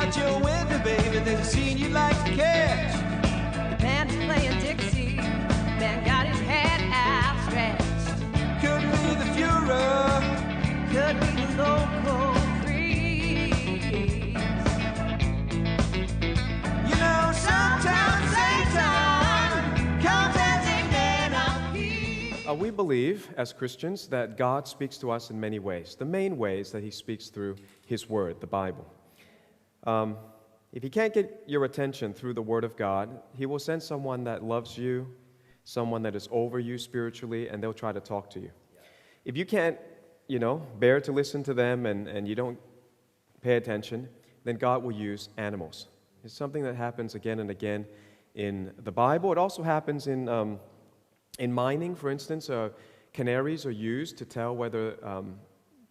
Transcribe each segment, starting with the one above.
at your window, baby, there's a scene you'd like to catch. The band is playing Dixie, man got his head outstretched. Could be the Fuhrer, Could be the local breeze. you know, sometimes Satan comes as a man of peace. We believe, as Christians, that God speaks to us in many ways. The main way is that He speaks through His Word, the Bible. If He can't get your attention through the Word of God, He will send someone that loves you, someone that is over you spiritually, and they'll try to talk to you. If you can't, bear to listen to them and you don't pay attention, then God will use animals. It's something that happens again and again in the Bible. It also happens in mining, for instance. Canaries are used to tell whether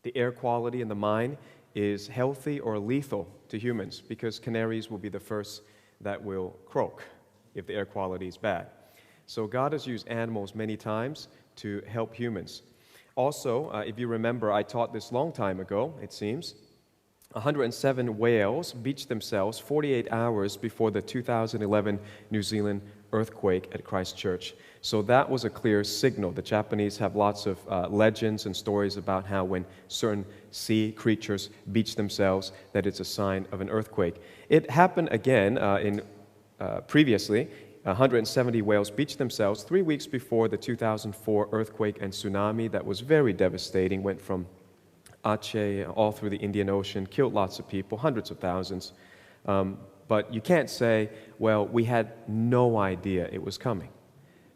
the air quality in the mine is healthy or lethal to humans, because canaries will be the first that will croak if the air quality is bad. So God has used animals many times to help humans. Also, if you remember, I taught this long time ago, it seems, 107 whales beached themselves 48 hours before the 2011 New Zealand earthquake at Christchurch. So that was a clear signal. The Japanese have lots of legends and stories about how when certain sea creatures beach themselves, that it's a sign of an earthquake. It happened again previously. 170 whales beached themselves 3 weeks before the 2004 earthquake and tsunami that was very devastating, went from Aceh all through the Indian Ocean, killed lots of people, hundreds of thousands. But you can't say, well, we had no idea it was coming,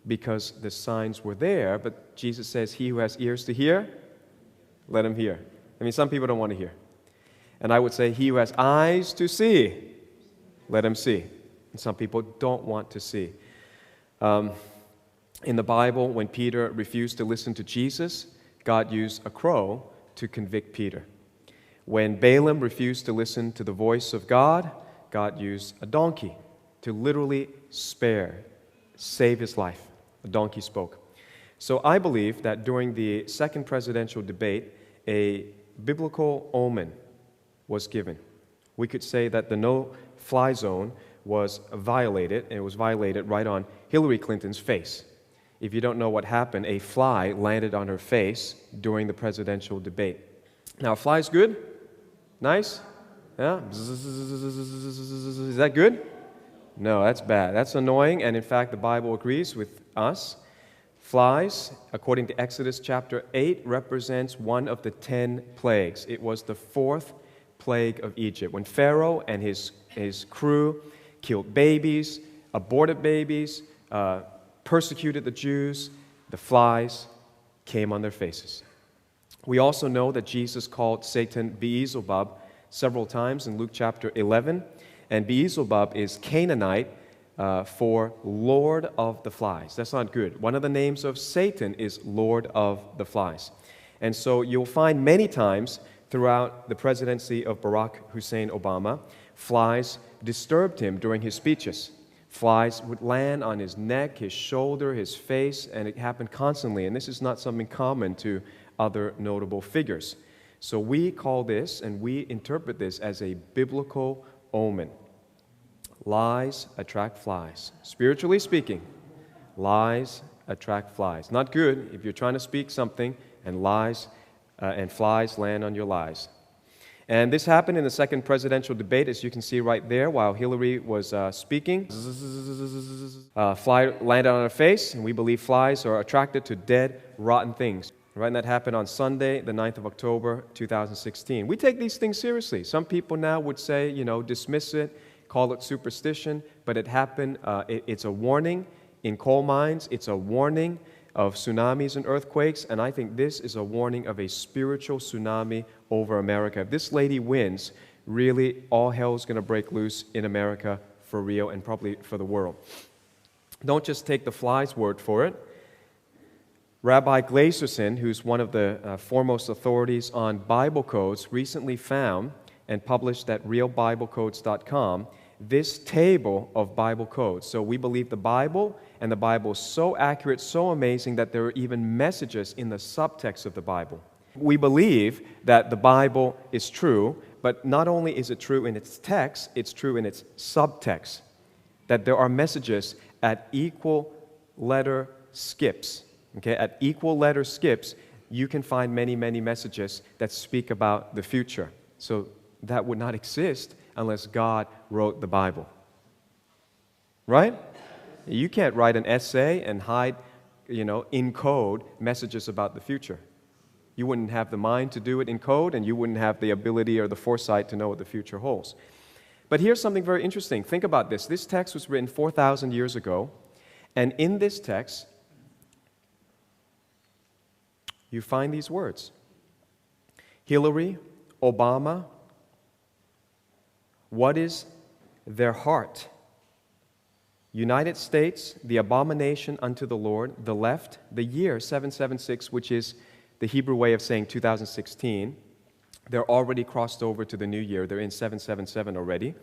because the signs were there. But Jesus says, he who has ears to hear, let him hear. I mean, some people don't want to hear. And I would say, he who has eyes to see, let him see. And some people don't want to see. In the Bible, when Peter refused to listen to Jesus, God used a crow to convict Peter. When Balaam refused to listen to the voice of God, God used a donkey to literally save his life. A donkey spoke. So I believe that during the second presidential debate, a biblical omen was given. We could say that the no-fly zone was violated, and it was violated right on Hillary Clinton's face. If you don't know what happened, a fly landed on her face during the presidential debate. Now, a fly's good? Nice? Yeah? Is that good? No, that's bad. That's annoying, and in fact, the Bible agrees with us. Flies, according to Exodus chapter 8, represents one of the 10 plagues. It was the fourth plague of Egypt. When Pharaoh and his crew killed babies, aborted babies, persecuted the Jews, the flies came on their faces. We also know that Jesus called Satan Beelzebub several times in Luke chapter 11, and Beelzebub is Canaanite for Lord of the Flies. That's not good. One of the names of Satan is Lord of the Flies. And so you'll find many times throughout the presidency of Barack Hussein Obama, flies disturbed him during his speeches. Flies would land on his neck, his shoulder, his face, and it happened constantly. And this is not something common to other notable figures. So we call this, and we interpret this as a biblical omen. Lies attract flies. Spiritually speaking, lies attract flies. Not good if you're trying to speak something and lies and flies land on your lies. And this happened in the second presidential debate, as you can see right there, while Hillary was speaking. Fly landed on her face, and we believe flies are attracted to dead, rotten things. Right, and that happened on Sunday, the 9th of October, 2016. We take these things seriously. Some people now would say, dismiss it, call it superstition, but it happened. It's a warning in coal mines. It's a warning of tsunamis and earthquakes, and I think this is a warning of a spiritual tsunami over America. If this lady wins, really all hell is going to break loose in America for real, and probably for the world. Don't just take the fly's word for it. Rabbi Glaserson, who's one of the foremost authorities on Bible codes, recently found and published at realbiblecodes.com this table of Bible codes. So we believe the Bible, and the Bible is so accurate, so amazing, that there are even messages in the subtext of the Bible. We believe that the Bible is true, but not only is it true in its text, it's true in its subtext. That there are messages at equal letter skips. Okay, at equal letter skips, you can find many, many messages that speak about the future. So that would not exist unless God wrote the Bible. Right? You can't write an essay and hide, in code messages about the future. You wouldn't have the mind to do it in code, and you wouldn't have the ability or the foresight to know what the future holds. But here's something very interesting. Think about this. This text was written 4,000 years ago, and in this text, you find these words. Hillary, Obama, what is their heart? United States, the abomination unto the Lord, the left, the year 776, which is the Hebrew way of saying 2016. They're already crossed over to the new year. They're in 777 already.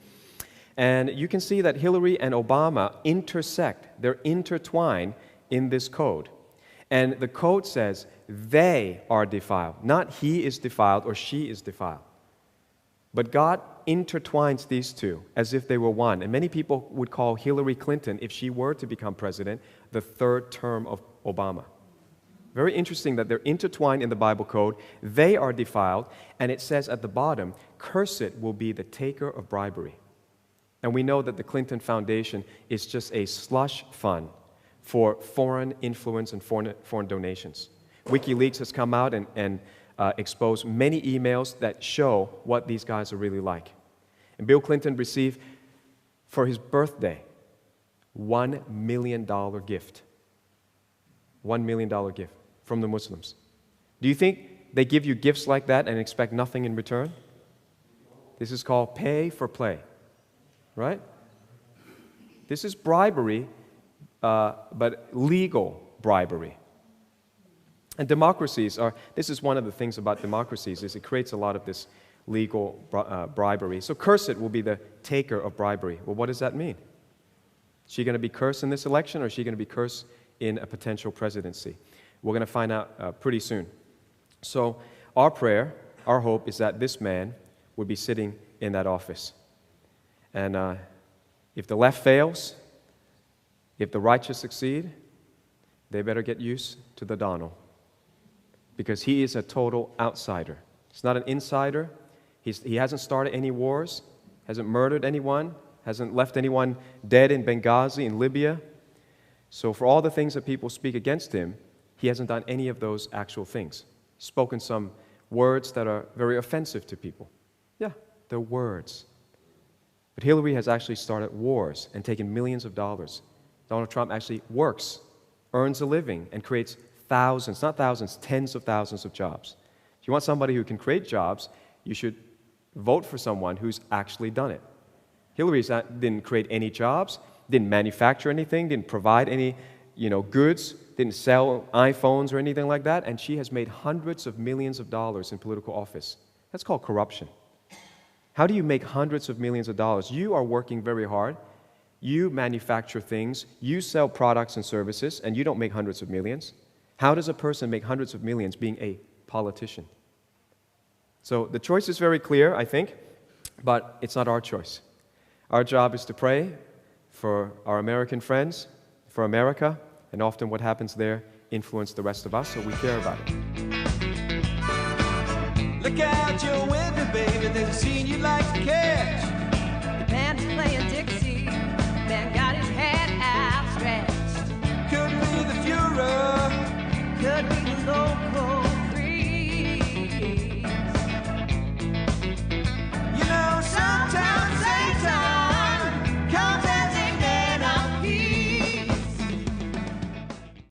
And you can see that Hillary and Obama intersect. They're intertwined in this code. And the code says they are defiled, not he is defiled or she is defiled. But God intertwines these two as if they were one. And many people would call Hillary Clinton, if she were to become president, the third term of Obama. Very interesting that they're intertwined in the Bible code. They are defiled, and it says at the bottom, cursed will be the taker of bribery. And we know that the Clinton Foundation is just a slush fund for foreign influence and foreign donations. WikiLeaks has come out and exposed many emails that show what these guys are really like. And Bill Clinton received, for his birthday, $1 million gift. $1 million gift from the Muslims. Do you think they give you gifts like that and expect nothing in return? This is called pay for play, right? This is bribery, but legal bribery. And democracies this is one of the things about democracies, is it creates a lot of this legal bribery. So cursed will be the taker of bribery. Well, what does that mean? Is she going to be cursed in this election, or is she going to be cursed in a potential presidency? We're going to find out pretty soon. So our prayer, our hope is that this man would be sitting in that office. And if the left fails, if the righteous succeed, they better get used to the Donald. Because he is a total outsider. He's not an insider. He hasn't started any wars, hasn't murdered anyone, hasn't left anyone dead in Benghazi, in Libya. So for all the things that people speak against him, he hasn't done any of those actual things. He's spoken some words that are very offensive to people. Yeah, they're words. But Hillary has actually started wars and taken millions of dollars. Donald Trump actually works, earns a living, and creates thousands, not thousands, tens of thousands of jobs. If you want somebody who can create jobs, you should vote for someone who's actually done it. Hillary didn't create any jobs, didn't manufacture anything, didn't provide any goods, didn't sell iPhones or anything like that, and she has made hundreds of millions of dollars in political office. That's called corruption. How do you make hundreds of millions of dollars? You are working very hard. You manufacture things, you sell products and services, and you don't make hundreds of millions. How does a person make hundreds of millions being a politician? So the choice is very clear, I think, but it's not our choice. Our job is to pray for our American friends, for America, and often what happens there influences the rest of us, so we care about it. Look out your window, baby, there's a scene you'd like to catch. The band's playing Dixie, man got his head outstretched. Could be the Fuhrer, Could be the local